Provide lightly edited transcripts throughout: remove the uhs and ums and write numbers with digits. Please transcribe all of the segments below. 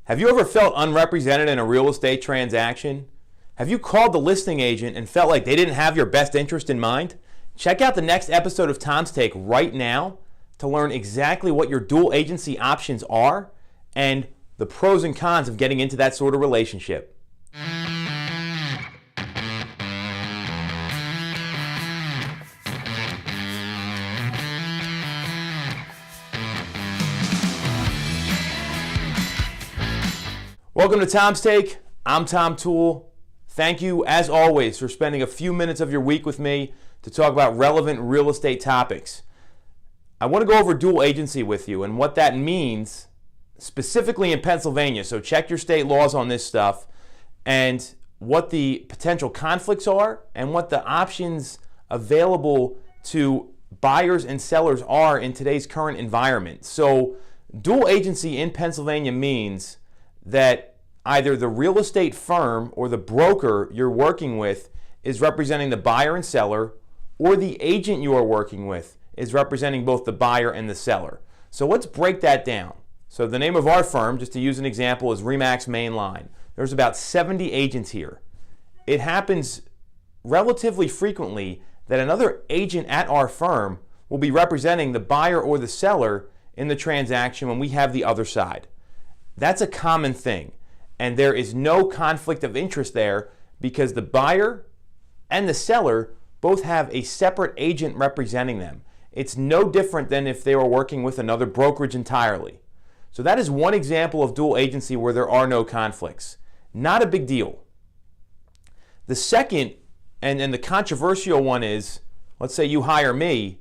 Have you ever felt unrepresented in a real estate transaction? Have you called the listing agent and felt like they didn't have your best interest in mind? Check out the next episode of Tom's Take right now to learn exactly what your dual agency options are and the pros and cons of getting into that sort of relationship. Welcome to Tom's Take. I'm Tom Toole. Thank you, as always, for spending a few minutes of your week with me to talk about relevant real estate topics. I want to go over dual agency with you and what that means specifically in Pennsylvania. So check your state laws on this stuff and what the potential conflicts are and what the options available to buyers and sellers are in today's current environment. So dual agency in Pennsylvania means that either the real estate firm or the broker you're working with is representing the buyer and seller, or the agent you are working with is representing both the buyer and the seller. So let's break that down. So the name of our firm, just to use an example, is RE/MAX Mainline. There's about 70 agents here. It happens relatively frequently that another agent at our firm will be representing the buyer or the seller in the transaction when we have the other side. That's a common thing, and there is no conflict of interest there because the buyer and the seller both have a separate agent representing them. It's no different than if they were working with another brokerage entirely. So that is one example of dual agency where there are no conflicts. Not a big deal. The second, and the controversial one is, let's say you hire me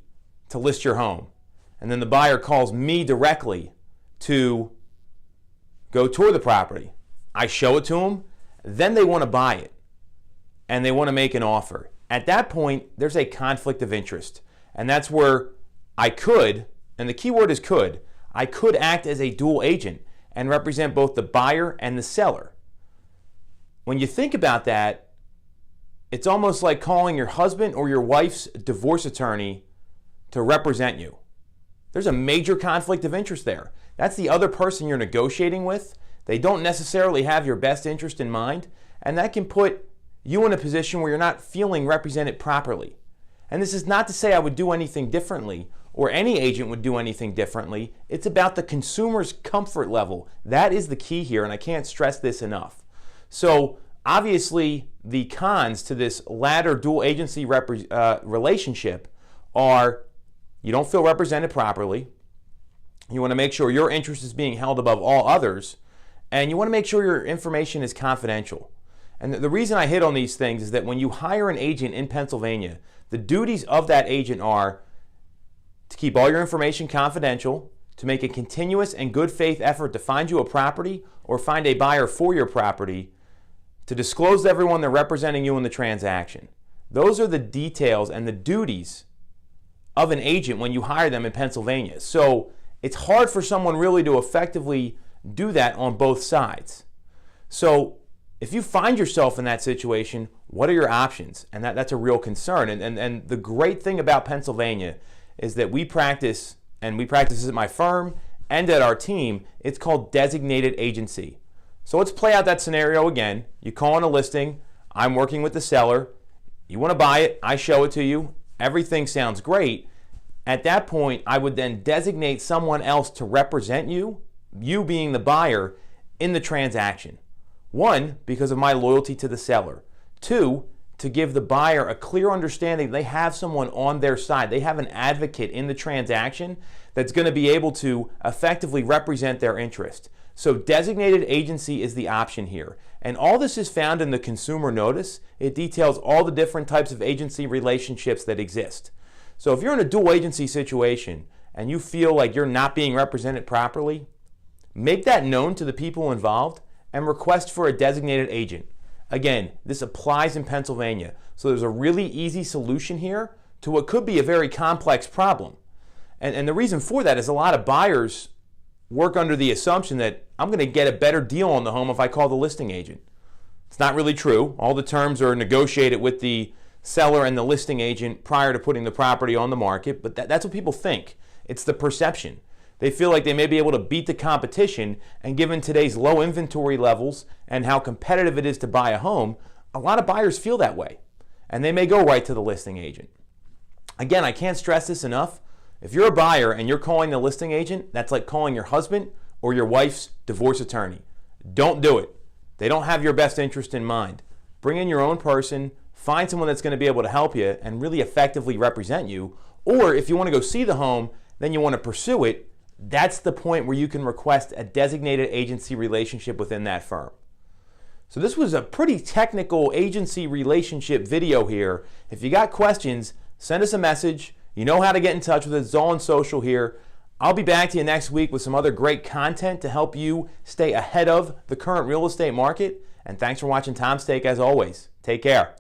to list your home, and then the buyer calls me directly to go tour the property. I show it to them, then they want to buy it, and they want to make an offer. At that point, there's a conflict of interest, and that's where I could, and the key word is could, I could act as a dual agent and represent both the buyer and the seller. When you think about that, it's almost like calling your husband or your wife's divorce attorney to represent you. There's a major conflict of interest there. That's the other person you're negotiating with. They don't necessarily have your best interest in mind, and that can put you in a position where you're not feeling represented properly. And this is not to say I would do anything differently or any agent would do anything differently. It's about the consumer's comfort level. That is the key here, and I can't stress this enough. So obviously the cons to this latter dual agency relationship are you don't feel represented properly. You want to make sure your interest is being held above all others, and you want to make sure your information is confidential. And the reason I hit on these things is that when you hire an agent in Pennsylvania, the duties of that agent are to keep all your information confidential, to make a continuous and good faith effort to find you a property or find a buyer for your property, to disclose to everyone they're representing you in the transaction. Those are the details and the duties of an agent when you hire them in Pennsylvania. So it's hard for someone really to effectively do that on both sides. So if you find yourself in that situation, what are your options? And that's a real concern. And the great thing about Pennsylvania is that we practice this at my firm and at our team, it's called designated agency. So let's play out that scenario again. You call on a listing, I'm working with the seller, you want to buy it, I show it to you, everything sounds great. At that point, I would then designate someone else to represent you, you being the buyer, in the transaction. One, because of my loyalty to the seller. Two, to give the buyer a clear understanding they have someone on their side. They have an advocate in the transaction that's going to be able to effectively represent their interest. So designated agency is the option here. And all this is found in the consumer notice. It details all the different types of agency relationships that exist. So if you're in a dual agency situation and you feel like you're not being represented properly, make that known to the people involved and request for a designated agent. Again, this applies in Pennsylvania. So there's a really easy solution here to what could be a very complex problem. And the reason for that is a lot of buyers work under the assumption that I'm going to get a better deal on the home if I call the listing agent. It's not really true. All the terms are negotiated with the seller and the listing agent prior to putting the property on the market, but that's what people think. It's the perception. They feel like they may be able to beat the competition, and given today's low inventory levels and how competitive it is to buy a home, a lot of buyers feel that way, and they may go right to the listing agent. Again, I can't stress this enough. If you're a buyer and you're calling the listing agent, that's like calling your husband or your wife's divorce attorney. Don't do it. They don't have your best interest in mind. Bring in your own person, find someone that's going to be able to help you and really effectively represent you. Or if you want to go see the home, then you want to pursue it, that's the point where you can request a designated agency relationship within that firm. So this was a pretty technical agency relationship video here. If you got questions, send us a message. You know how to get in touch with us. It's all on social here. I'll be back to you next week with some other great content to help you stay ahead of the current real estate market. And thanks for watching Tom's Take as always. Take care.